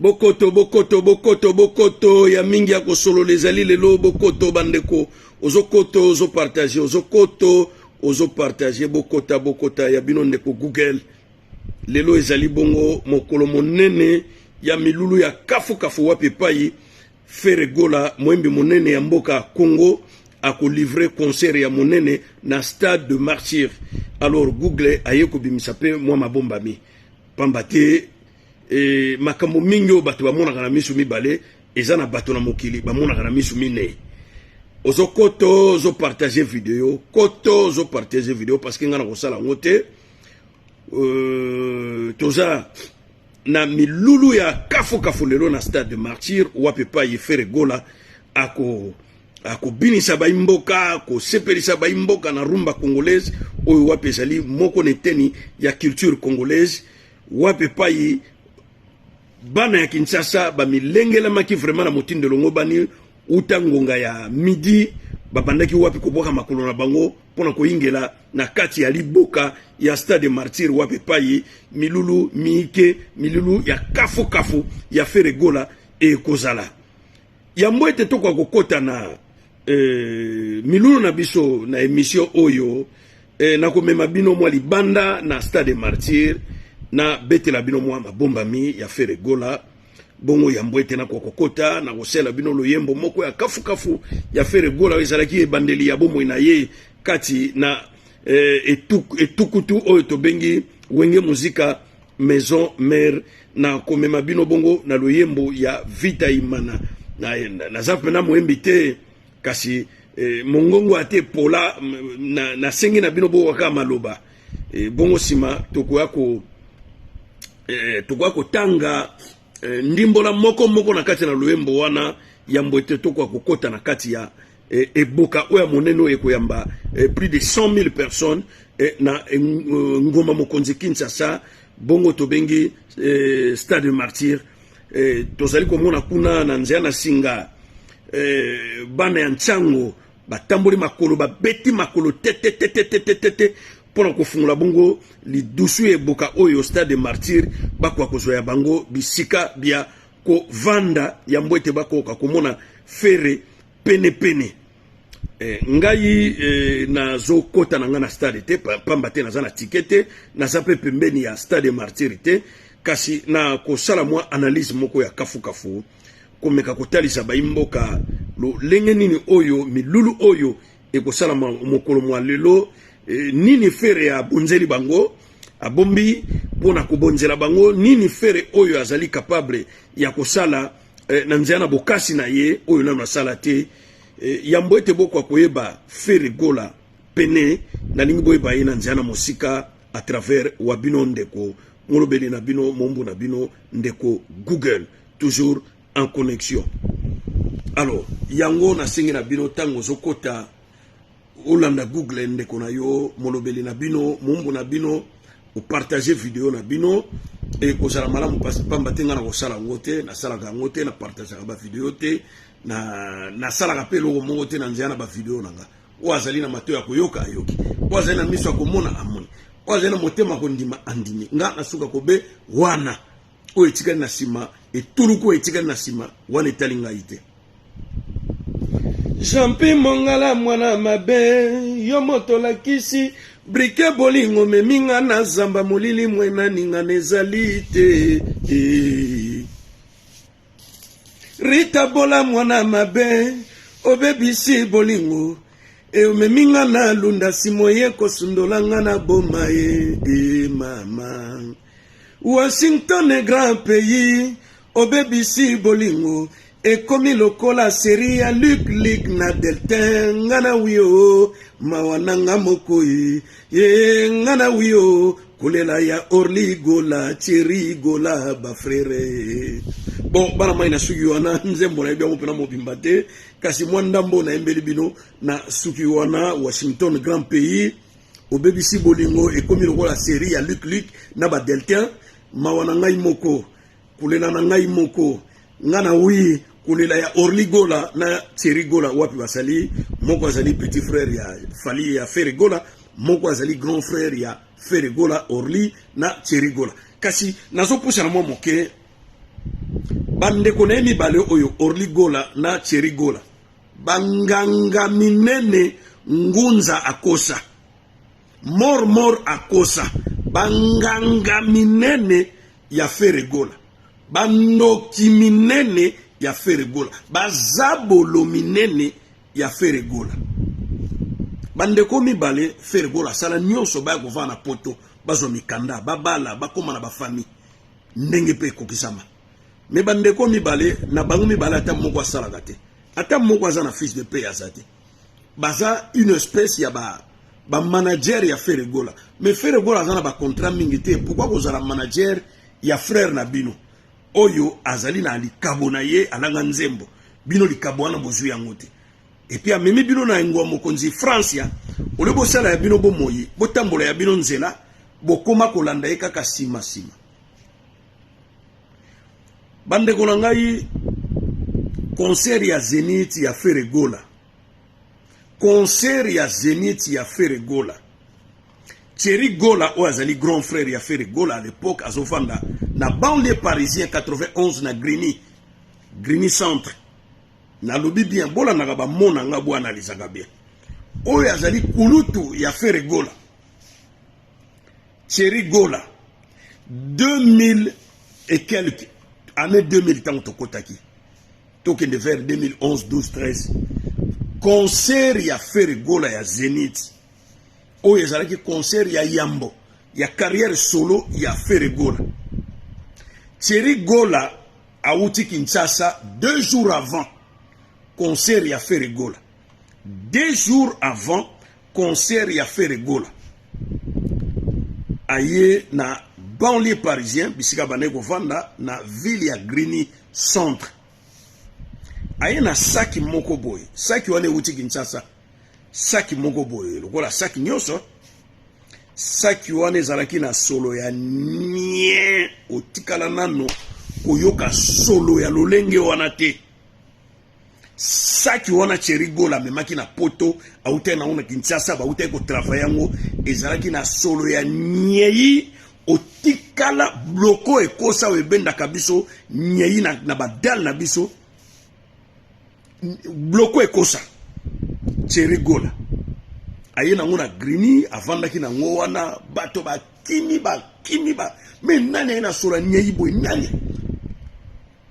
Bokoto, bokoto, bokoto, bokoto, ya mingi ya kosolo lezali lelo, bokoto bandeko, ozo koto, ozo partage, ozo koto, ozo partage, bokota, bokota, ya bino ndeko Google. Lelo ezali bongo, mokolo monene, ya milulu ya kafu kafu wapi pai, Feregola, mwembi monene ya mboka Congo, ako livrer concert ya monene na stade de Martyr. Alors Google ayeko bimisape mwa mabomba mi. Pambate, makambo mingi o bato bamonaka na misu mibale eza na bato na mokili bamonaka na misu mine. Ozo koto ozo partager video, koto ozo partager video parce que ngana kosala ngote toza na milulu ya kafu kafu lelo na stade de Martyr wapi pa Feregola ako binisa ba imboka ko sepelisa ba imboka na rumba congolaise oyo wapi ezali moko neteni ya culture congolaise wapi pa bana ya Kinshasa ba milengela maki vraiment na motindo longo bani utangonga ya midi babandaki wapi koboka makolo na bango pona koingela na kati ya liboka ya stade de Martyr wapi pai milulu miike milulu ya kafu kafu ya Feregola e kozala ya mbwete to kwa kokota na milulu na biso na emission oyo na komema bino mwa libanda na stade de Martyr na betela bino mwa mabomba mi ya Feregola bongo ya mbwete na kokota na kosela bino loyembo moko ya kafu kafu ya Feregola ezalaki ebandeli ya bomo na ye kati na etukutu oyo tobengi wenge muzika maison mère na komema bino bongo na loyembo ya vita imana na zape na moembi te kasi mongongo ate pola na sengi na bino bongo kama maloba bongo sima tokwako tanga ndimbola moko na kati na loyembo wana ya mbwete tokwa kokota na kati ya eboka oya moneno ekoyamba plus de 100,000 personnes na ngoma mokonzi Kinshasa bongo tobengi stade de Martyr tozali komona kuna na nzea na singa bana ya nchango batamboli makolo babeti makolo tete pona kofungula bongo lidusu eboka oyo stade de Martyr bakwa kozoya bango bisika bia ko vanda ya mbwete bakoka komona fere pene ngai na zo kota na nga na stade te pamba te naza na tikete naza pe pembeni ya stade de Martyr te kasi na kosala mwa analyse moko ya kafu kafu komeka kotalisa baimboka lo lenge nini oyo milulu oyo ekosala mokolo mwa lelo nini fere ya bonzeli bango abombi pona kobonzela bango nini fere oyo azali capable ya kosala na nzela bokasi na ye oyo na sala te yambo ete bokwa koyeba Feregola pene na lingi boyeba ye na nzela mosika à travers wabino ndeko molobeli na bino mombu na bino ndeko Google toujours en connexion. Alors yango na sengi na bino tango zokota olanda Google ndeko na yo molobeli na bino mombu na bino ou partager vidéo na bino et kozala malamu pamba tenga na kosala ngote na sala ka ngote na partager ba vidéo te na sala ka pelo mongo te na nzana ba vidéo nanga wazali na mato ya koyoka yoki wazali na miso komona amoni wazali na motema kondima andimi nga nasuka kobe wana o etikali na sima etuluko etikali na sima wana etalinga ite Jampi mongala mwana mabe yo moto lakisi brike bolingo meminga na zamba molili mwena ninga nezali te Rita bola mwana mabe obebisi bolingo meminga na lunda simoye kosundolanga na boma mama Washington est grand pays obebisi bolingo ekomi lokola seri ya Luc na Deltin ngana wio mawananga mokoi ngana wio kulela ya Orly Gola Thierry Gola ba frère bon bana mai na suki wana nzembo na ebya mopena mobimba te kasi mwandambo na embeli bino na suki wana Washington grand pays obebisi bolingo ekomi lokola seri ya Luc na ba Deltin mawananga moko kulela na ngai moko ngana wi kulela ya Orly Gola na Thierry Gola wapi basali moko azali petit frère ya Fali ya Feregola moko azali grand frère ya Feregola Orly na Thierry Gola kasi nazo pusha na mwa moke bande kone mibale oyo Orly Gola na Thierry Gola banganga minene ngunza akosa mor akosa banganga minene ya Fere Gola bandoki minene ya Fere Gola bazabolo minene ya Fere Gola bande ko mibale Fere Gola sala nyonso ba ko na poto bazo mikanda babala bakoma na ba famille ndenge pe kokisama me bande ko mibale na bango mibale ata moko asala te ata moko azana fils de paix azate baza une espèce ya ba manager ya Fere Gola mais Fere Gola azana ba contrat mingi te pourquoi kozala manager ya frère na bino oyo azali na likabo na ye alanga nzembo bino likabo wana bozwi yango te et puis amemi bino na ngwa mokonzi Francia ole bosala ya bino bomoyi botambola ya bino nzela bokoma kolanda ye kaka sima bande ko ngai concert ya Zénith ya Fere Gola concert ya Zénith ya Fere Gola Thierry Gola ou azali grand frère ya Fere Gola à l'époque azofanda na banlieue parisien 91 na Grigny centre na lobi bien bola na ba mona nga bo analysaka bien oyo azali kulutu ya Fere Gola Thierry Gola 2000 et quelques année 2000 tant to kotaki tokende vers 2011 12 13 concert ya Fere Gola ya Zénith oyo ezalaki concert ya yambo ya carrière solo ya Fere Gola Thierry Gola auti Kinshasa 2 jours avant concert ya Fere Gola 2 jours avant concert ya Fere Gola aye na banlieue parisien bisika bane ko vanda na ville ya Grigny centre aye na saki moko boy saki wane uti Kinshasa saki moko boy lokola saki nyoso saki wane zalaki na solo ya nye otikala nano koyoka solo ya lolenge wana te saki wana Thierry Gola memaki na poto auta na una Kinshasa ba auta ko travailler yango ezalaki na solo ya nyei otikala bloko ekosa webenda kabiso nyei na badal na biso bloko ekosa Thierry Gola aye na ngona Grigny avandaki na ngowana bato ba kimi ba me nani na solo nyei boy nani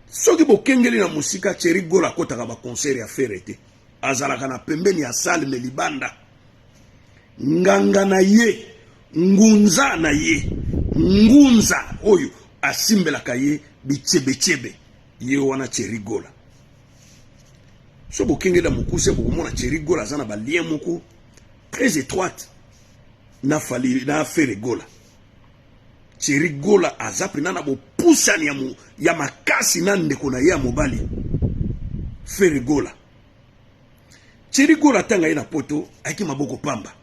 soki bokengeli na musika Thierry Gola kotaka ba concert ya Fere te azalaka na pembeni ya salle me libanda nganga na ye ngunza na ye ngunza oyo asimbelaka ye bichebe ye wana Thierry Gola so bokengeli na mukuse bokomona Thierry Gola azana ba lien moko très étroite na Fere Gola Thierry Gola azapi nana bo pusani ya makasi na ndeko na ya mobali Fere Gola Thierry Gola tanga ye na poto aki maboko pamba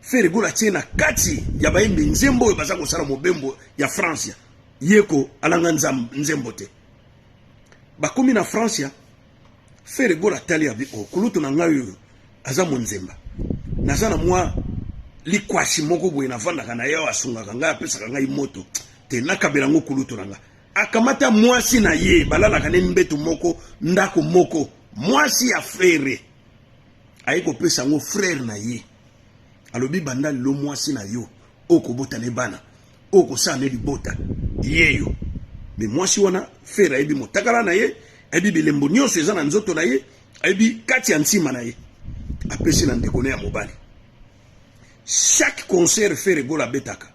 Fere Gola tie na kati ya baimbi nzembo oyo baza kosala mobembo ya Francia yeko alanga nzembo te bakomi na Francia Fere Gola tali ya kulutu na ngayo aza monzemba nazana mwa likwashi moko boye na vanda na yo asungaka ngai apesaka ngai moto te nakabela ngo kulutu nanga akamata mwasi na ye balala kane mbetu moko ndako moko mwasi ya Fere ayiko pesa ngo frère na ye alobi banda lo mwasi na yo oko bota ne bana oko sa ne libota yeyo me mwasi wana Fere ayebi motakala na ye ayebi bilembo nyonso eza na nzoto na ye ayebi kati ya ntima na ye apesi na ndeko ya mobali chaque concert Fere Gola betaka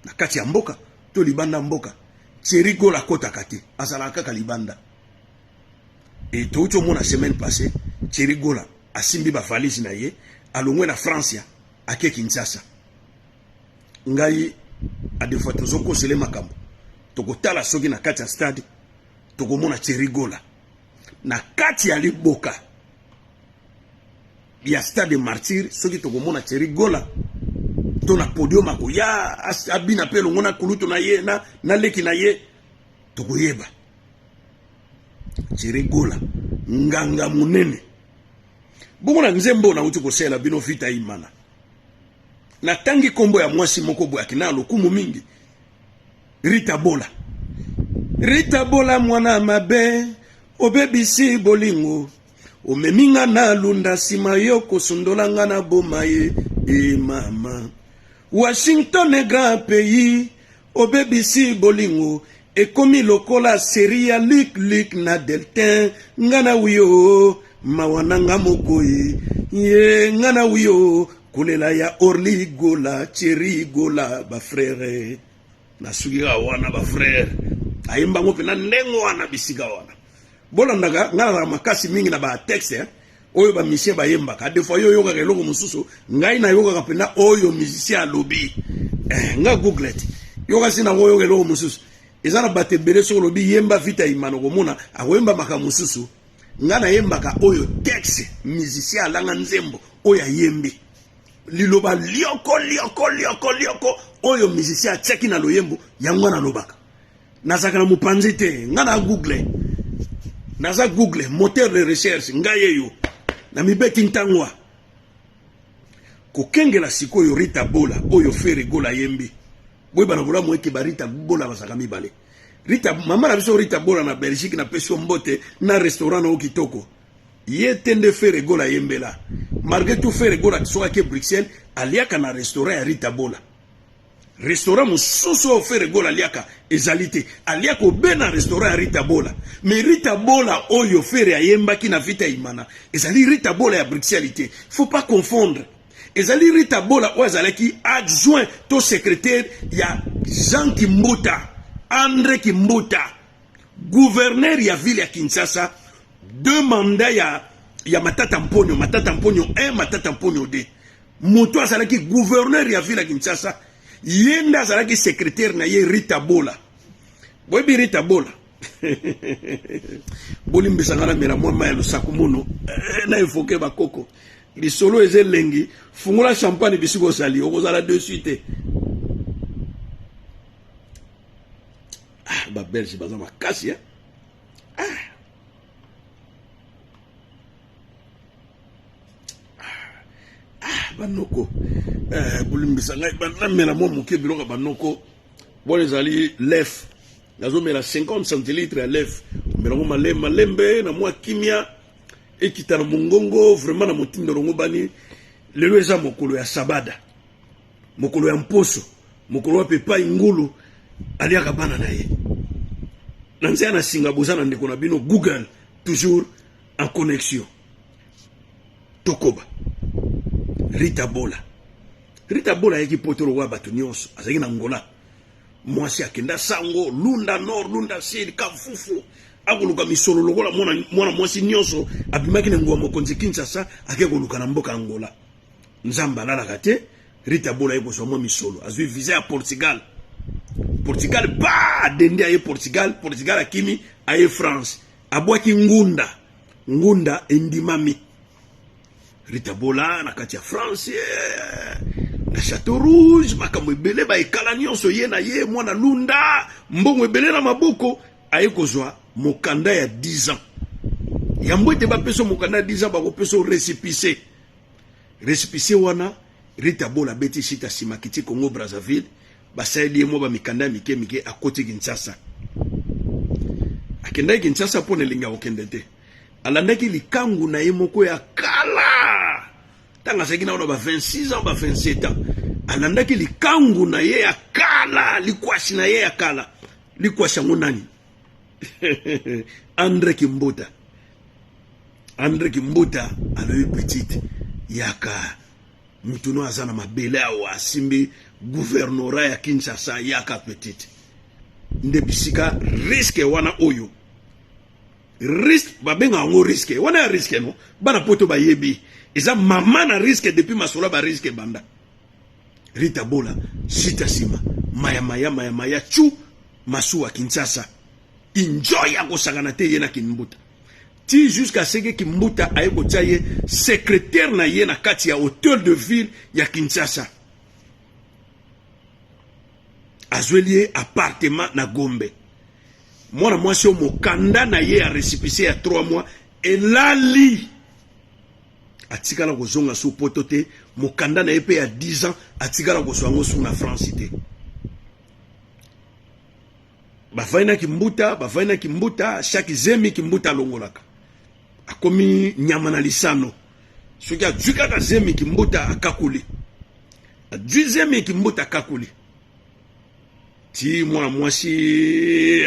na kati ya mboka to libanda mboka Thierry Gola kotaka te azala kaka libanda et tout mona semaine passée Thierry Gola asimbi ba valise na ye alongwe na Francia ake Kinshasa ngai adefa tozoko sele makambo tokotala soki na kati ya stade tokomona Thierry Gola na kati ya liboka ya stade Martyr soki tokomona Thierry Gola to na podium akoya abina pe longona kulutu na ye na leki na ye tokoyeba Thierry Gola nganga munene bomona nzembo na uti kosela bino vita imana na tangi kombo ya mwasi moko boya kina lokumu mingi Rita Bola Rita Bola mwana mabe obebisi bolingo omeminga na lunda sima yoko sundolanga na bomaye mama Washington est grand pays obebisi bolingo ekomi lokola seria lik na deltin ngana wiyo mawananga mokoye ye ngana wiyo kulela ya orli gola cheri gola ba frère na sugira wana ba frère ayimba ngope na ndengo wana bisika wana bolandaga ngala makasi mingi na ba texte oyo ba musicien ba yemba ka des fois yo yoka keloko mususu ngai na yoka kapena oyo musicien alobi nga google yoka sina oyo keloko mususu ezana bate bele so lobi yemba vita imano komona akoyemba maka mususu ngana yemba ka oyo texte musicien alanga nzembo oyo yembi liloba lioko oyo musicien tseki na loyembo yango na lobaka nazaka na mupanzi te ngana google naza google moteur de recherche ngayeyo na mibeti ntangwa kokengela sikoyo Rita Bola oyo fere gola yembi boy bana bola moeke ba Rita Bola basaka mibale Rita mama na biso Rita Bola na Belgique na peso mbote na restaurant au kitoko yetende fere gola yembela malgré tout fere gola soka ke Bruxelles aliaka na restaurant ya Rita Bola restaurant mususu ofere gola aliaka ezalite aliaka obena restaurant ya Rita Bola mais Rita Bola oyo fere ayemba ki na vita imana ezali Rita Bola ya Bruxelles faut pas confondre ezali Rita Bola oyo azalaki adjoint to secrétaire ya Jean Kimbuta André Kimbuta gouverneur ya ville ya Kinshasa 2 mandats ya Matata Mponyo 1 Matata Mponyo 2 moto azalaki gouverneur ya ville ya Kinshasa yenda azalaki secrétaire na ye Rita Bola boyebi Rita Bola bolimbisa ngana mela mwa ya lusako mono na evoke bakoko lisolo ezelengi fungula champagne bisiko sali okozala dessus te ba belge baza makasi banoko bolimbisa ngai banamela mwa moke biloko banoko bona ezali lef nazomela 50 centilitres ya lef melango malembe na mwa kimia ekita na mongongo vraiment na motindo longo bani lelo eza mokolo ya sabada mokolo ya mposo mokolo wa pepa ingulu aliaka bana na ye na nzea na singa bozana ndeko na bino Google toujours en connexion tokoba Rita Bola yaki potolo wa bato nyonso azaki na ngola mwasi akenda sango lunda nord lunda sud kafufu akoluka misolo lokola mwana mwasi nyonso abimaki na ngwa mokonzi Kinshasa akekoluka na mboka Angola nzamba lalaka te Rita Bola yeko so mwa misolo azwi visa ya Portugal ba dende aye Portugal akimi aye France abwaki ngunda endimami Rita Bola na kati ya France na Château Rouge makambo ebele ba ekala nyonso ye na ye mwana lunda mbongo ebele na maboko aye kozwa mokanda ya 10 ans yambo ete bapeso mokanda ya 10 ans bakopeso récépissé wana Rita Bola beti sita simakiti Congo Brazzaville basaidi mo ba mikanda mike akoti Kinshasa akenda Kinshasa pone linga okende te alandaki likangu na ye moko ya kala tanga sekina ona ba 26 ans ba 27 ans alandaki likangu na ye ya kala likwashi na ye ya kala likwasha ngonani André Kimbuta aloyi petite yaka mutuno azana mabele awa simbi gouvernorat ya Kinshasa yaka petite nde bisika risque wana oyo risque babenga ngo risque wana risque no bana poto bayebi eza mama na risque depuis masola ba risque banda Rita Bola sita sima maya chu masu wa Kinshasa enjoy ya kosangana te yena Kimbuta ti jusqu'à ce que Kimbuta aye kotiaye secrétaire na ye na kati ya hôtel de ville ya Kinshasa azwelie appartement na Gombe mwana mwasi o mokanda na ye a récépissé ya 3 mois elali atikala kozonga su poto te mokanda na ye pe ya 10 ans atikala kozwa ngo su na France te Bafaina kimbuta, chaque zemi kimbuta longolaka. Akomi nyama na lisano. Soki ajuka ka zemi kimbuta akakuli. Aju zemi kimbuta akakuli. Ti mwasi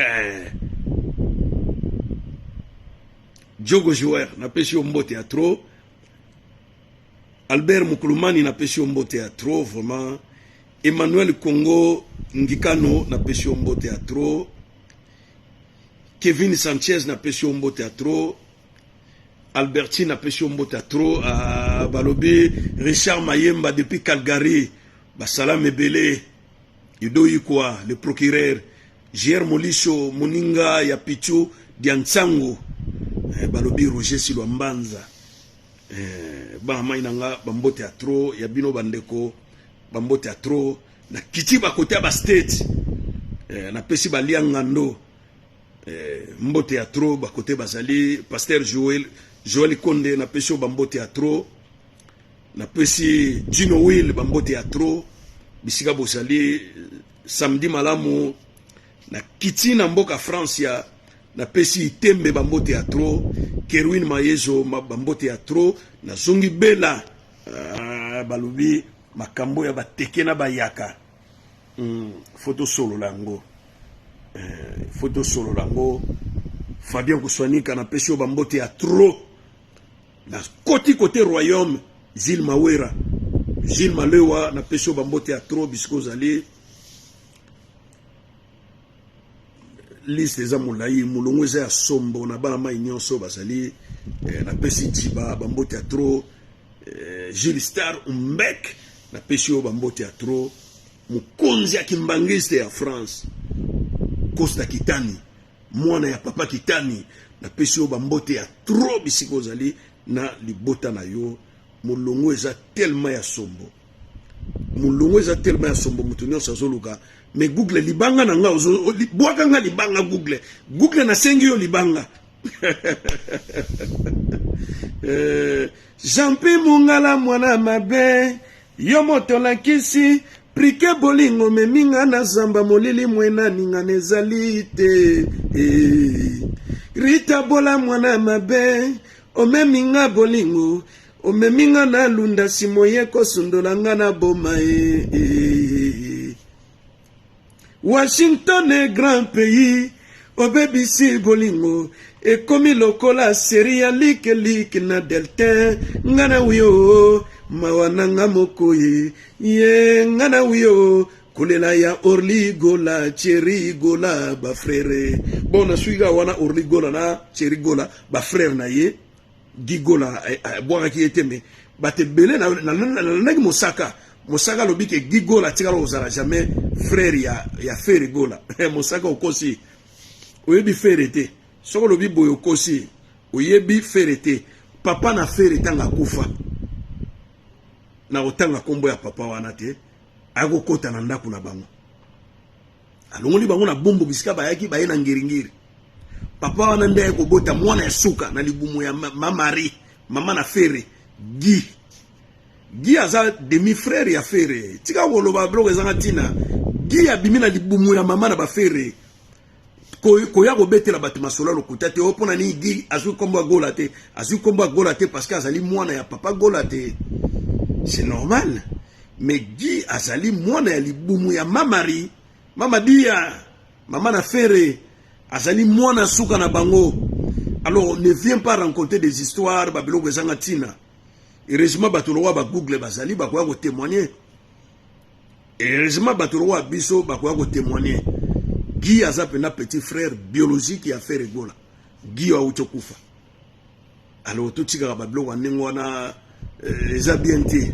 Diogo Jouer na pesi mbote ya trop. Albert Mukulumani na pesi mbote ya trop vraiment. Emmanuel Congo Ngikano na pesi mbote ya trop. Kevin Sanchez na pesi mbote ya trop. Albertine na pesi mbote ya trop. Balobi Richard Mayemba depuis Calgary. Basalam Ebele. Yudo Yikwa, le procureur. JR Molisho Moninga ya Pichu Diantsango. Balobi Roger Silwambanza. Bahama inanga bambote ya trop. Yabino bandeko bambote ya trop. Na kiti bakote ya ba state. Na pesi balia ngando. Mbote ya trop bakote bazali. Pasteur Joel Konde na pesi bambote ya trop. Na pesi Gino Will bambote ya trop. Bisika bosali samedi malamu. Na kiti na mboka France ya. Na pesi Itembe bambote ya trop. Kerwin Mayezo bambote ya trop. Na zongi bela balobi makambo ya bateke na bayaka. Photo solo lango. Photo solo lango. Fabien Kouswanika na pesi bambote ya trop. Na côté royaume Zil Mawera. Gilles Malewa na pesi bambote ya trop bisiko zali. Liste eza molai mulongo eza ya sombo na bana mai nyonso bazali na pesi Jiba bambote ya trop. Gilles Star Umbek na pesi bambote ya trop. Mukonzi ya kimbangiste ya France Costa Kitani mwana ya papa Kitani na pesi bambote ya trop bisiko zali na libota na yo. Mulongo eza tellement ya sombo. Mulongo eza tellement ya sombo mutunyo sazoluka. Mais Google libanga na nga boaka nga libanga Google. Google na sengi yo libanga. Jampi mungala mwana mabe. Yo moto la kisi. Prike bolingo meminga na zamba molili mwena ninga nezali te. Rita bola mwana mabe. Omeminga bolingo. Omeminga na lunda simoye kosundolanga na boma Washington est grand pays. Obebisi bolingo. E komi lokola seria like na delta. Ngana wiyo. Mawananga mokoye. Ye ngana wiyo. Kulela ya orli gola. Cheri gola ba frere. Bon na suiga wana orli gola na cheri gola ba frere na ye. Gigola boaka ki eteme bate belé na nagi Mosaka lobi ke Gigola tikala ozala jamais frère ya Fere Gola. Mosaka okosi oyebi Fere te soko lobi boyo okosi oyebi Fere te papa na Fere tanga kufa na otanga kombo ya papa wana te akokota na ndako na bango alongoli bango na bombo bisika bayaki baye na ngiringiri. Papa wana nde kobota mwana ya suka na libumu ya mama na Fere Gi aza demi frère ya Fere. Tika woloba blog ezanga tina. Gi abimi na libumu ya mama na ba Fere. Koya kobetela bato masola lokuta te opona ni Gi azwi kombo Gola te. Azwi kombo Gola te parce que azali mwana ya papa Gola te. C'est normal. Mais Gi azali mwana ya libumu ya mama dia mama na Fere. Azali mwana suka na bango. Alors ne viens pas raconter des histoires babilo ezanga tina. Heureusement batolowa ba Google bazali bakoya ko témoigner. Heureusement batolowa biso bakoya ko témoigner. Guy azapena petit frère biologique ya Fere Gola. Guy wa uchokufa. Alors tout tika babilo wanengo na eza bien te.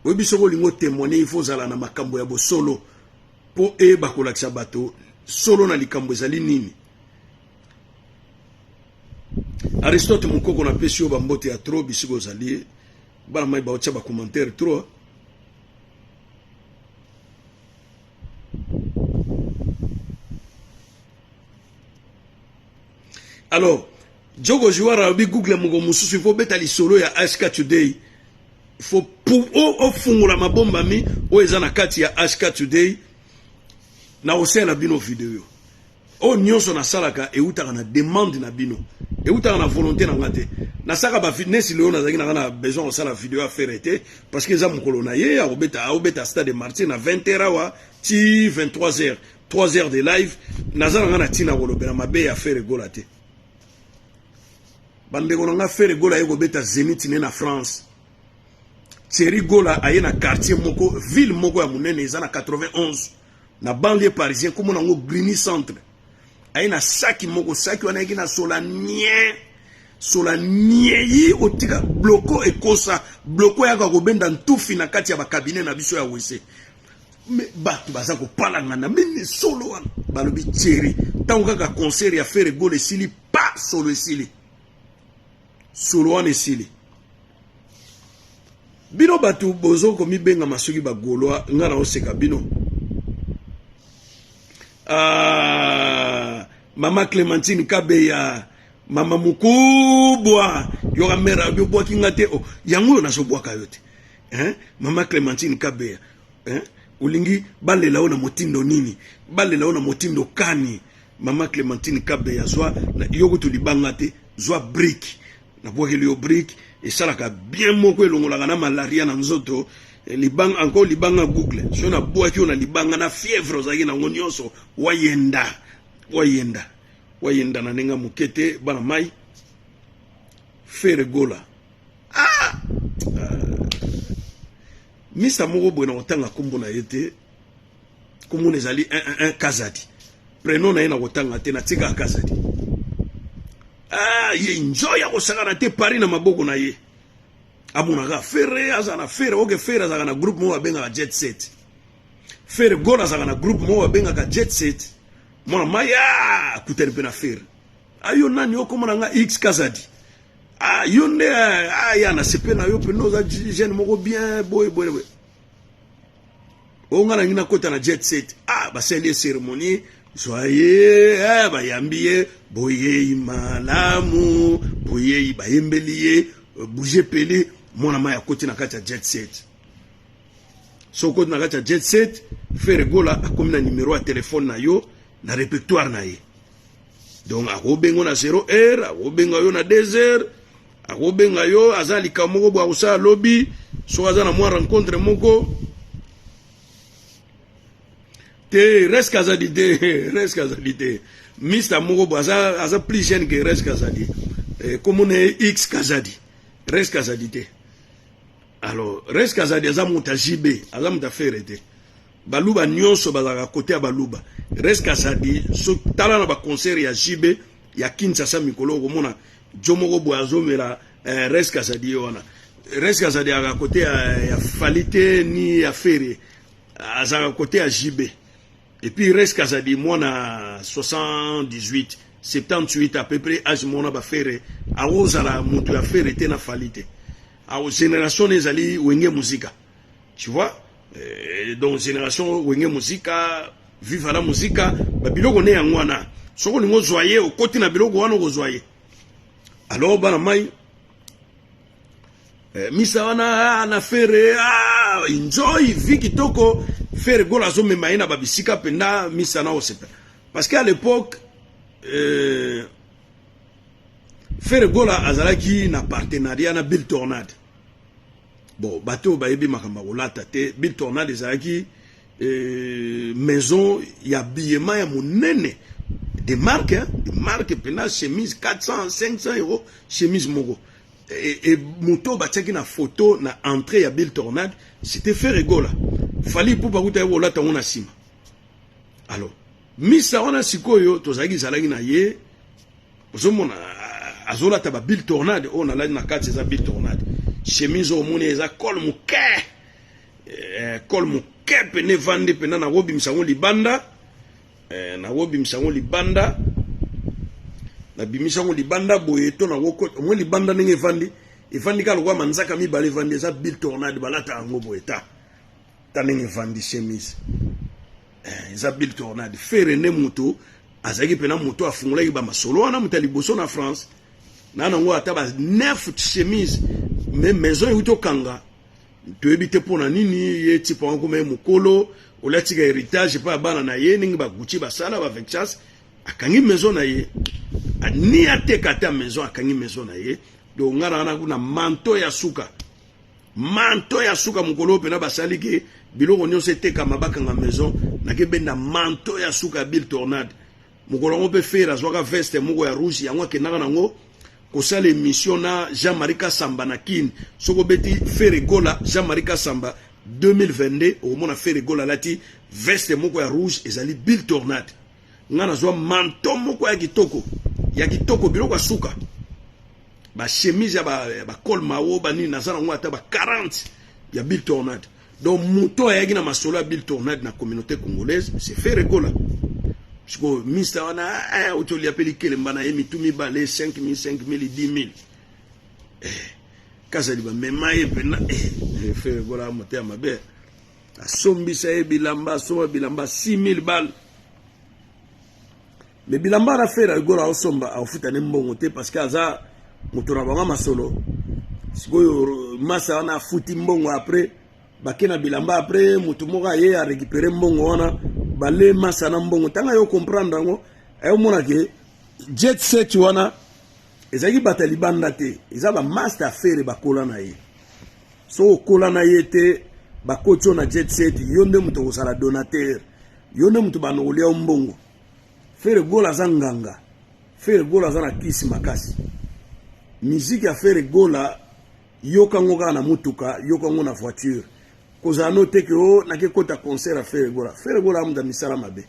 Obiso ko lingo témoigner il faut zala na makambo ya bosolo po bakolakisa bato solo na likambo ezali nini. Aristote mukoko na pesi bambote ya trop bisiko zali bana mai ba otcha ba commentaire trop. Alors Diogo Jouara bi Google mungo mususu il faut betali solo ya HK Today. Il faut pour o fungula mabomba mi o ezana kati ya HK Today na osela bino video. o nyonso na salaka eutaka na demande na bino eutaka na volonté na ngate na saka ba fitness leo na zaki na besoin de la vidéo à faire été parce que za mukolo na ye obeta stade de Martin na 20h wa ti 23h 3h de live na za na tina kolobela mabe ya faire gola te bande ko nga faire gola ye kobeta Zénith ne na France Thierry Gola aye na quartier moko ville moko ya munene eza na 91 na banlieue parisien comme nango Grigny centre aye na saki moko saki wana yeki na sola nye yi otika bloko ekosa bloko yaka kobenda ntufi na kati ya ba cabinet na biso ya wese me batu baza ko palanga na mini solo wana balobi Thierry tango kaka concert ya faire Gola esili pa solo esili solo wana esili bino batu bozo komi benga masoki ba Gaulois ngana oseka bino Mama Clémentine Kabeya mama mukubwa yoka mera byo kingate o yango na so bwaka yote Mama Clémentine Kabeya ulingi balela ona motindo nini balela ona motindo kani Mama Clémentine Kabeya zwa yoko tulibanga te zwa brick na bwakeli yo brick esalaka bien moko elongola na malaria na nzoto libanga encore libanga google so na bwaki ona libanga na fièvre zaki na ngonyoso wayenda na nenga mukete bana mai faire Gola misa moko bwena otanga kombo na yete komune zali un Kazadi prenom na ye na kotanga te na tika Kazadi ye enjoy ya kosakana te Paris na maboko na ye amunaka Ferre azana Ferre oke Ferre azaka na groupe mo abenga Jet Set Faire Gola azaka na groupe mo abenga ka Jet Set mona maya kuterpe na Ferre ayo nani okomona nga X Kazadi yonde ya na sepe na yo peno za jeune moko bien boy onga na ngina kota na Jet Set baseli cérémonie soyez bayambiye boye malamu boye bayembeliye bouger pele mona maya koti na kati ya Jet Set so koti na kati ya Jet Set Faire Gola akomi na numéro ya téléphone na yo na répertoire na ye donc akobenga na 0h akobenga yo na 2h akobenga yo azali kamoko bwa usa lobby so azana mwa rencontre moko te reste Kazadi te Mr. moko bwa aza plus jeune que reste Kazadi comme on est X Kazadi reste Kazadi te alors reste Kazadi aza muta JB aza muta Ferre te baluba nyonso bazaka côté ya baluba reste Kazadi so tala na ba concert ya JB ya Kinshasa mikolo komona jomoko bwa azomela reste Kazadi wana reste Kazadi aka côté ya Falite ni ya Ferre azaka côté ya JB et puis reste Kazadi mona 78 78 à peu près âge mona ba Ferre aozala mutu ya Ferre te na Falite a génération ezali wenge musika tu vois donc génération wenge musika viva la musika ba biloko ne yango wana soko ningo zoyer okoti na biloko wana ko zoyer alors bana mai misa wana na Ferre enjoy viki toko Faire Gola zo mema ina babisika penda misa na osepa parce qu'à l'époque Faire Gola azalaki na partenariat na Bill Tornade bon bateau bayebi makamba kolata te Bill Tornade ezalaki maison ya billement ya monene des marques pena chemise 400 500 euros chemise moko et moto batiaki na photo na entrée ya Bill Tornade c'était Faire Gola fali pour bakuta yo lata ona sima alors misa ona sikoyo tozaki zalaki na ye ozomona azolata ba Bill Tornade ona la na kati za Bill Tornade chemise o moni eza col muke pene vande pena na robi msango libanda na bimisango libanda boyeto na woko mo libanda ndenge evandi ka lokwa manzaka mibale vande za Bill Tornade balata ango boyeta tanenge vandi chemise eza Bill Tornade Ferre ne moto azaki pena moto afungulaki ba masolo wana mutali boso na France na nango ata ba 9 chemise mais maison yuto kanga to ebite pona nini ye tipo ngo me mukolo olatika héritage pa bana na ye ningi ba Gucci ba sala ba Versace akangi maison na ye ni ateka ta maison akangi maison na ye do ngara na kuna manto ya suka mukolo pena basali ke biloko nyonso eteka mabaka nga maison na ke benda manto ya suka Bill Tornade mukolo ngo pe fera zwaka veste moko ya rouge yango kenaka nango kosala émission na Jean-Marie Kasamba na kin soko beti Ferregola Jean-Marie Kasamba 2022 au mona Ferregola lati veste moko ya rouge ezali Bill Tornade ngana zwa manto moko ya kitoko biloko suka ba chemise ya ba col mao bani nazana ngo ata ba 40 ya Bill Tornade donc muto ayaki na masolo ya Bill Tornade na communauté congolaise c'est Ferregola parce que Mr. wana utoli apeli kelemba na yemi tumi balé 5000 10000 kaza liba mema ye pena Ferregola motea mabe asombisa ye bilamba soma bilamba 6000 balles mais bilamba na Ferregola osomba afuta ne mbongo te parce que aza mutura banga masolo sikoyo masa wana futi mbongo après bakena bilamba après mutu moka ye a récupérer mbongo wana bale masa na mbongo tanga yo comprendre ngo ayo mona ke jet set wana ezaki batali banda te ezaba master affaire bakola na ye so kola na ye te bakocho na jet set yonde mutu kosala donateur yonde mutu banolia mbongo Ferregola zanganga Ferregola zana kisi makasi musique ya Ferregola yokango kana mutuka yokango na voiture koza note ke o na ke kota concert à Ferregola amda misala mabe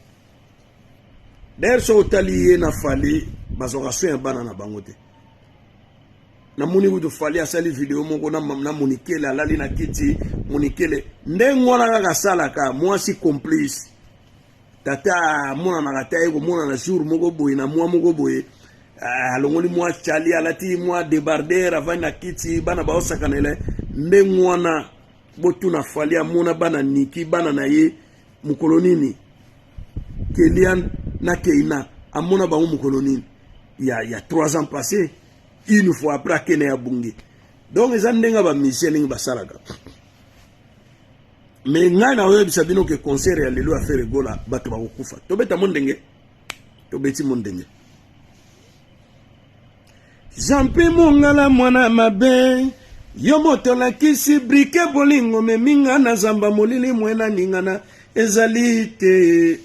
d'ailleurs so otali na fali bazoration ya bana na bangote na muni wudu fali asali video moko na munikele alali na kiti munikele ndengona kaka salaka mwasi complice tata mona na kataye ko mona na jour moko boye na moko boye alongoli mwa chali alati mwa débarder avant na kiti bana ba osakanele ndengwana botu na fali amona bana niki bana na ye mukolonini Kelian na Keina amona ba mukolonini il y a 3 ans passés une fois après kene ya bungi donc ezan ndenga ba mission ba salaka mais ngai na oyo bisabino ke concert ya lelo a Ferregola bato ba kokufa to beta mondenge to beti mondenge Jampe mongala mwana mabe yo moto la kisi brike bolingo me minga na zamba molili mwena ningana ezalite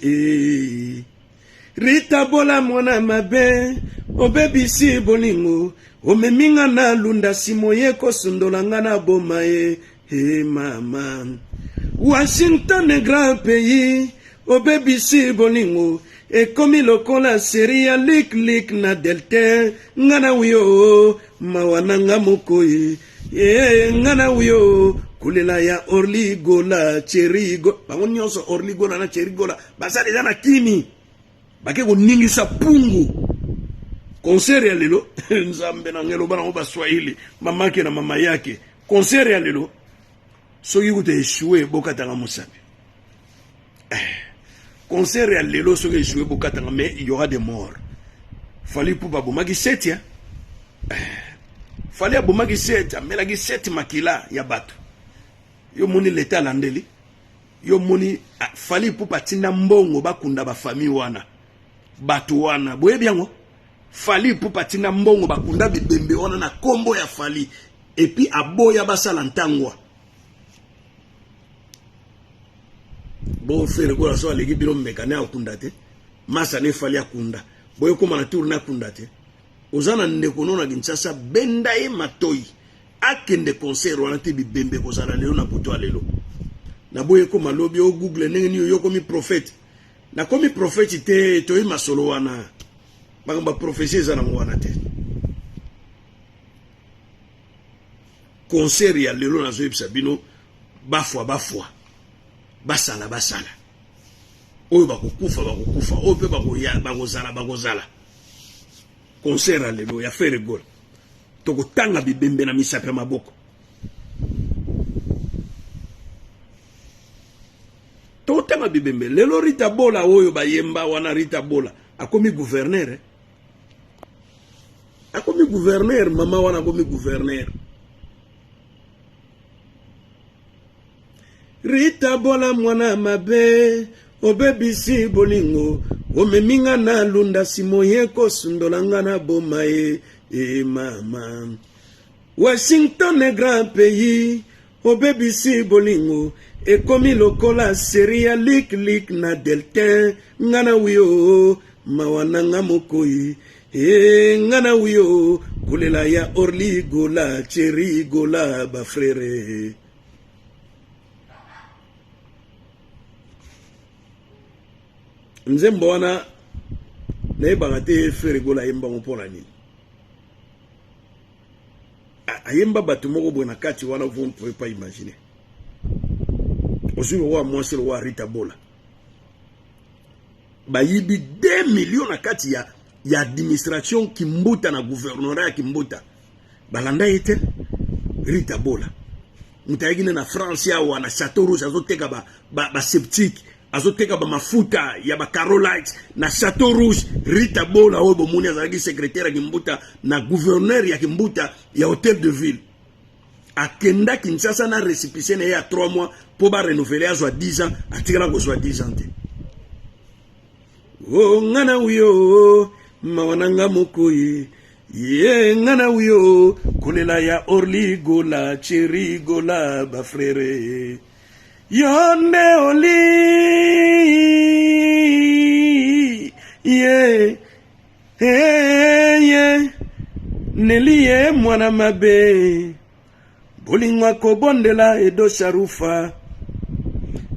Rita bola mwana mabe obebisi bolingo o me minga na lunda simoye ko sundola ngana boma he mama Washington est grand pays obebisi bolingo e komi lokola seria lik na delta ngana uyo mawananga mokoyi ngana uyo kulela ya orligola cherigo bango nyonso orligola na cherigola basali na kimi bake ko ningisa pungu concert ya lelo nzambe na ngelo bana ba Swahili mamake na mama yake concert ya lelo soki kute échoué bokatanga musabe concert ya lelo soki échoué bokatanga mais il y aura des morts fallait pour babomaki 7 ya fallait abomaki 7 mais la 7 makila ya bato yo moni l'état landeli yo moni fallait pour patinda mbongo bakunda ba famille wana bato wana boye biango fallait pour patinda mbongo bakunda bibembe wana na kombo ya fallait et puis aboya basala ntangwa bon Ferregola so aleki biro mekane akunda te masa ne fali akunda boye koma na tour na akunda te ozana ndeko nona Kinshasa benda e matoi akende concert wana te bibembe kozala lelo na poto alelo na boye koma lobi o google ndenge ni yo komi prophète na komi prophète te to ima solo wana ba prophétie za na wana te concert ya lelo na zo yebisa bino bafwa basala oyo bakokufa oyo pe bakozala concert ya lelo ya Ferregola tokotanga bibembe na misape maboko tokotanga bibembe lelo Rita Bola oyo bayemba wana Rita Bola akomi gouverneur mama wana akomi gouverneur Rita Bola mwana mabe obebisi bolingo Bomeminga na lunda simoyeko sundolanga na boma mama. Washington est grand pays, au baby si bolingo, et comme lokola seria lik na deltin, ngana wio, mawananga mokoi, ngana wio, kulela ya orli gola, cheri gola, ba frere. Nzembo wana, na yebanga te frere gola yemba mpona nini. Ayemba batu moko boye na kati wana vous ne pouvez pas imaginer. Aujourd'hui le roi moi c'est le roi Rita Bola. Ba yibi 2 millions na kati ya administration kimbuta na gouvernorat kimbuta. Balanda ete Rita Bola. Mutayigine na France ya wana Château Rouge azoteka ba septique, azoteka ba mafuta ya ba Carolite na Château Rouge. Rita Bola obo muni azalaki secrétaire kimbuta na gouverneur ya kimbuta ya hôtel de ville. Akenda Kinshasa na récépissé na ya 3 mois pour ba renouveler à 10 ans, atikala ko 10 ans. Oh ngana wiyo mawananga mokoi ye ngana wiyo kulela ya orli gola cheri gola ba frère yonde oli ye neliye mwana mabe bolingwa kobondela edo sharufa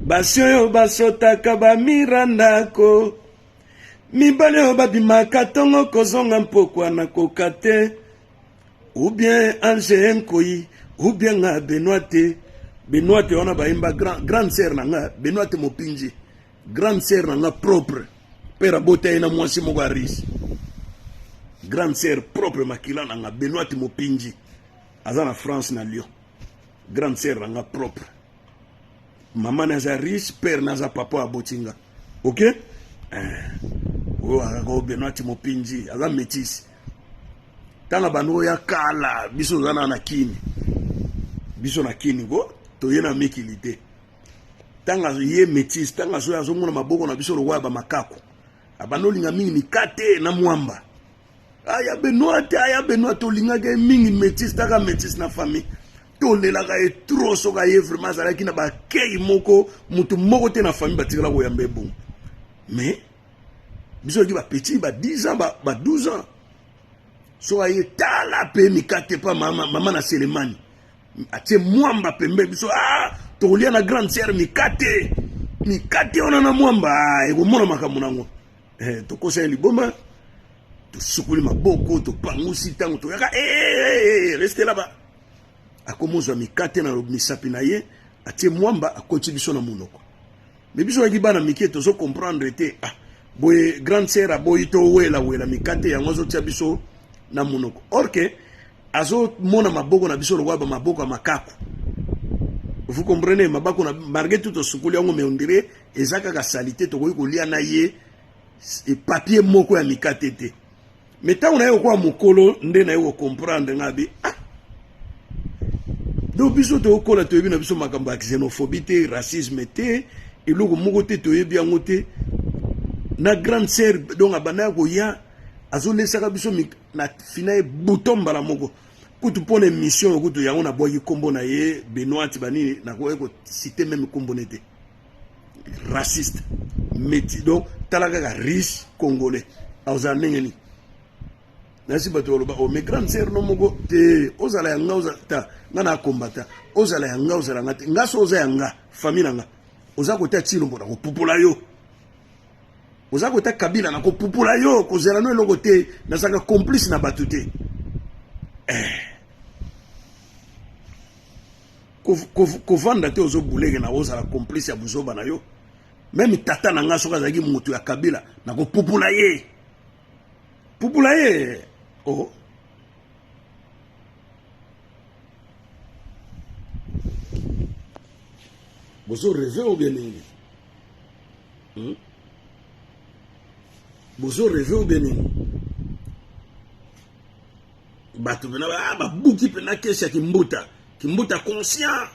basio basotaka ba mirandako mibale oyo babimaka ntongo kozonga mpokwa na kokate ou bien Ange Nkoyi ou bien nga Benoît te wana bayimba grande sœur na nga Benoît Mopinji grande sœur na nga propre pera bota ina mwasi moko aris grande sœur propre makila na nga Benoît Mopinji aza na France na Lyon grande sœur na nga propre maman naza riche père naza papa abotinga ok Benoît Mopinji aza métis tanga bando ya kala biso zana na kini biso na kini go to yena mekilité tanga ye métis tanga so ya zomona maboko na biso roi ba makako abano linga mingi mikate na mwamba aya Benoît to linga ke mingi métis taka métis na famille to lela ka e trop so ka ye vraiment zala kina ba kei moko mutu moko te na famille batikala ko yambe bon mais biso ki ba petit ba 10 ans ba 12 ans so aye tala pe mikate pa mama na Selemani atie mwamba pembe biso to lia na grande sœur mikate ona na mwamba e ko mona makambo nango to kosa liboma to sukuli maboko to pangusi tango to yaka restez là-bas akomoza mikate na misapi na ye atie mwamba akoti biso na munoko mais biso ki bana mikete zo comprendre te boye grande sœur aboyi to wela mikate yango zo tia biso na munoko or que azo mona maboko na biso roi ba maboko makako vous comprenez mabako na malgré tout to sukuli yango me ondire ezaka ka salité to ko lia na ye e papier moko ya mikate te mais tant on a ko mokolo nde na yo comprendre ngabi do biso to ko la to yebi na biso makambo ya xénophobie te racisme te eloko moko te to yebi yango te na grande sœur donc abana ko ya azolesaka biso na finaye bouton mbala moko kutu pone mission kutu yango na boyi kombo na ye Benoît banini na ko citer même kombo nete raciste métis donc talaka ka riche congolais azanengeni nasi bato loba o mais grande sœur no moko te ozala yanga ozata ngana kombata ozala yanga ozala ngate ngaso oza yanga famille nanga oza ko ta tilo mbona ko pupula yo oza ko ta kabila na ko pupula yo ko zela no eloko te na sanga complice na batute ko vanda te ozo bulege na ozala complice ya buzoba na yo même tata na nga soka zaki mutu ya kabila na ko pupula ye bozo rêver ou bien nini bozo rêver ou bien nini batu bena ba buki pena kesi ya kimbuta conscient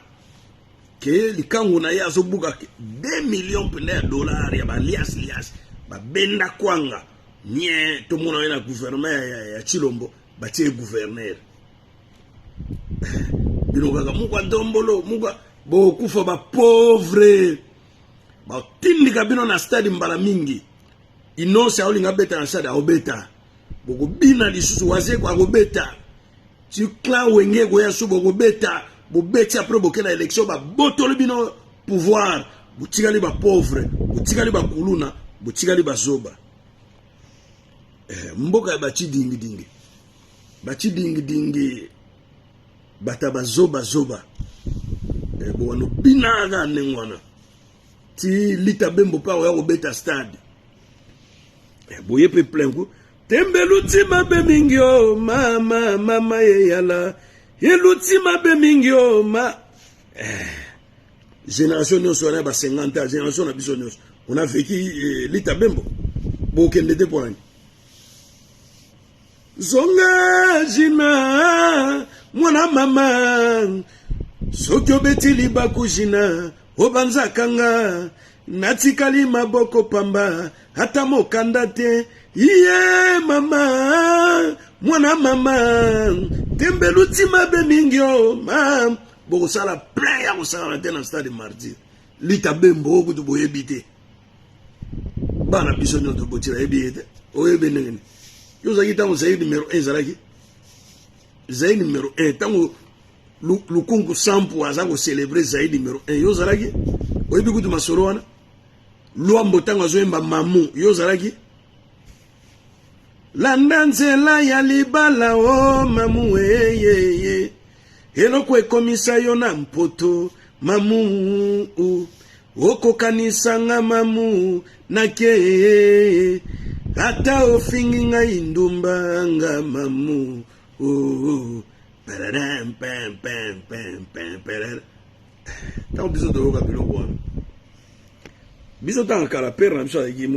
que likango na ye azobuka 2 millions pena ya dollars ya ba lias ba benda kwanga nye to mona ina gouvernement ya Chilombo batie gouverneur bino kaka mukwa ndombolo mukwa bo kufa ba pauvre ba tindika bino na stade mbala mingi inonse aolinga beta na stade aobeta boko bina lisusu waze kwa gobeta ti clan wenge go ya subo gobeta bo beti après bokela élection ba botolo bino pouvoir butikali ba pauvre butikali ba kuluna butikali ba zoba mboka bachi dingi dingi bata ba zoba bo wano binaga nengwana ti lita bembo pa ya obeta stade boye pe plengo tembeluti mabe mingi o mama yala yeluti mabe mingi o génération nous on a 50 ans génération na biso nous on a vécu lita bembo bo kende de pour zonga jina mwana mama sokyo betili bakujina obanza kanga natikali maboko pamba hata mokanda te iye mama mwana mama tembeluti mabe mingi o boko sala plein ya kosala te na stade martyr lita bembo okutu boyebi te bana biso nyoto botira yebi te oyebe ndenge yozaki tango zayi numéro 1 zalaki zayi numéro 1 tango lukungu sampu aza ko célébrer zayi numéro 1 yozalaki oyebi kutu masoro wana luambo tango azoyemba mamu yozalaki landa nzela ya libala o mamu eyeye eloko ekomisa yo na mpoto mamu okokanisanga mamu nake ata ofingi ngai ndumba nga mamu pararam pam pararam tango biso toyoka biloko wana biso tanga kala pere na biso azalaki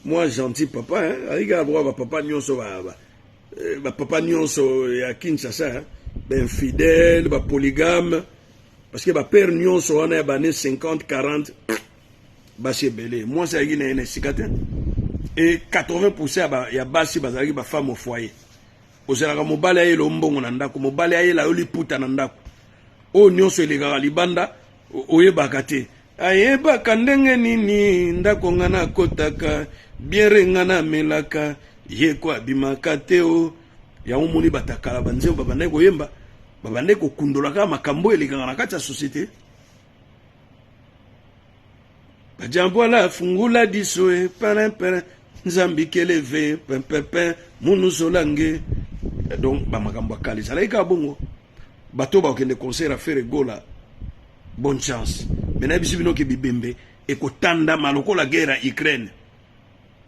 moi gentil papa azalaki aboka bapapa nyonso bapapa nyonso ya Kinshasa infidèle, polygame, parce que ma père nyonso wana ya bane 50 40 basi belé moi c'est qui na sikate et 80% ya basi bazali ba femme au foyer ozalaka mobali ayelo mbongo na ndako mobali ayela oli puta na ndako o nyonso elegaka libanda oyebaka te ayebaka ndenge nini ndako ngana kotaka biere ngana melaka ye kwa bimaka te o ya umuni batakala banzeo babande koyemba babande kokundola kama makambo elikanga na kati ya société bajambo la fungula disoe pere nzambi keleve pepepe munu solange donc ba makambo akali sala ika bongo bato ba okende concert à faire gola bonne chance mena biso bino ke bibembe e kotanda maloko la guerre à Ukraine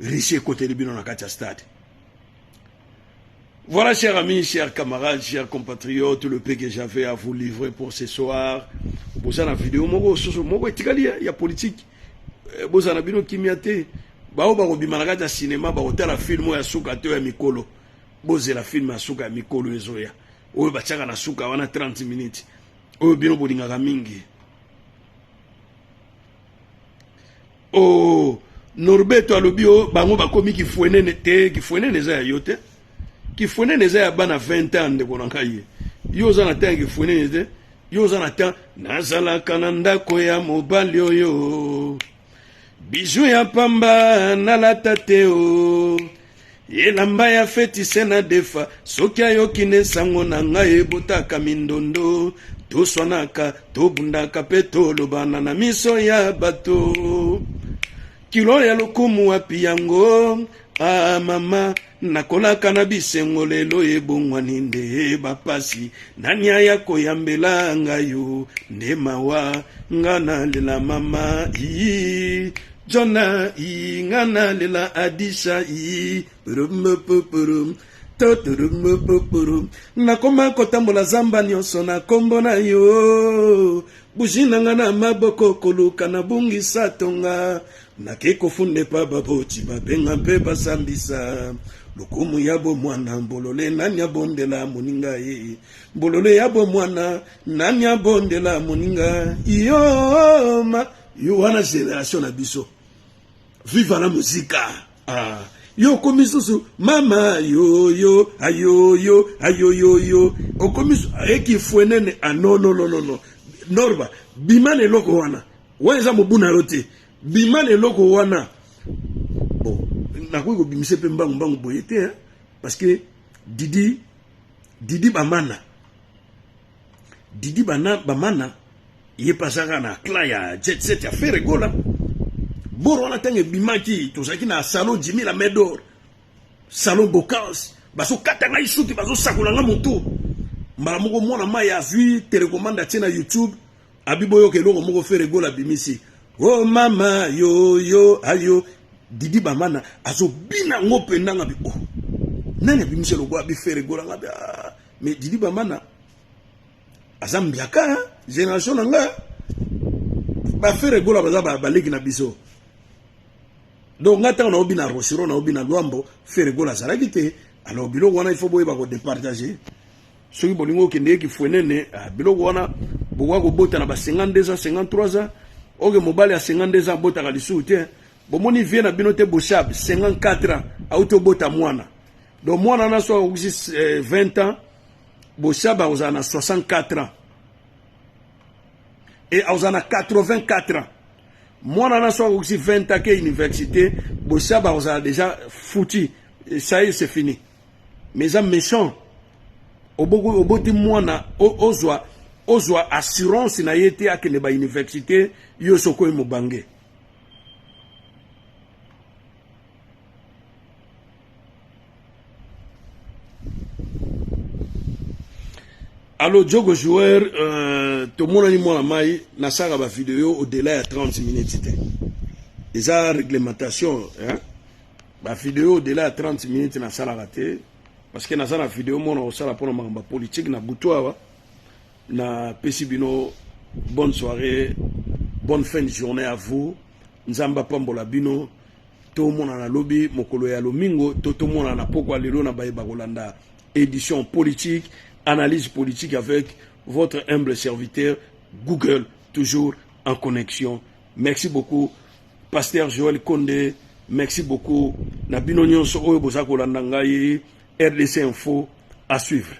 Russie côté libino na kati ya stade. Voilà, chers amis, chers camarades, chers compatriotes, le peu que j'avais à vous livrer pour ce soir. Bozana vidéo, moko etikali ya politique. Bozana bino kimiate. Bao ba robimana ka cinéma, ba hotela film ya suka te ya mikolo. Boze la film ya suka ya mikolo ezoya. Oyo bachaka na suka wana 30 minutes. Oyo bino bolinga mingi. Oh, Norberto alobio bango bakomi ki fuenene te, ki fuenene za yote. Ki fwene neza ya bana 20 ans de konankaye yo za na tan ki fwene neze yo za na tan nazala kananda ko ya mobali oyo bijou ya pamba na la tateo yelamba ya feti sena defa soki ayoki ne sango na ngai botaka mindondo toswanaka tobundaka pe tolobana na miso ya bato kilo ya lokumu wapi yango mama nakolaka na bisengo lelo ebongwani nde bapasi nani aya koyambela ngayo nde mawa ngana lela mama jona ngana lela adisha nakoma kotambola zamba nyonso na kombo na yo bujina ngana maboko koluka na bungisa tonga nake kofunde pa baboti babenga mpe basambisa lukumu yabo mwana mbolole nani abondela moninga ye mbolole yabo mwana nani abondela moninga yo wana génération na biso Viva la musique. Ah. Yo komisusu mama yo yo ayo yo ayo yo yo o komisu eki fuenene ah non non non non non norba bimane loko wana weza mobuna rote bimane loko wana bon nakoki ko bimise pe mbangu mbangu boyete hein parce que Didi bamana bamana ye pasaka na clan ya jet set ya faire gola boro wana tange bimaki tozaki na salon Jimmy la Médor salon Bocas baso katanga isuki baso sakolanga moto mbala moko mwana ma ya vu télécommande tina YouTube abiboyo ke loko moko faire gola bimisi oh mama yo yo ayo Didi bamana azo bina ngope ndanga bi oh nani bimise loko abi faire gola ngabi mais Didi bamana azambiaka génération nga ba faire gola baza ba leki na biso. Donc, ngata on a obi na Rosiro, on a obi na Luambo, faire gola salagite. Alors, bilo wana il faut boye ba ko départager. Ceux qui bolingo kende ki fwenene, bilo wana bowa ko bota na ba 52 ans, 53 ans. Oge mobali a 52 ans bota ka lisu te. Bomoni vie na bino te boshab 54 ans, auto bota mwana. Donc mwana na so 20 ans, boshab a na 64 ans. Et a na 84 ans. Moi, on a aussi 20 ans à l'université, Bossaba, on a déjà foutu. Ça y est, c'est fini. Mais un méchant, au bout de moi, on a assurance na yete à l'université, yo soko mo bangé. Alors, Diogo joueur, tout le monde a dit moi la maille, na saga ba vidéo au-delà de 30 minutes. Déjà réglementation, hein? La vidéo au-delà de 30 minutes na sala raté parce que na sala vidéo mon on sala pour ma politique na butoa na pesibino. Bonne soirée, bonne fin de journée à vous. Nzamba pambola bino, tout le monde na lobby, mokolo ya lomingo, tout le monde na poko lelo na baeba kolanda édition politique. Analyse politique avec votre humble serviteur Google, toujours en connexion. Merci beaucoup, Pasteur Joël Condé. Merci beaucoup. Nabino Nyonso Oyo Bozako Landangayi, RDC Info, à suivre.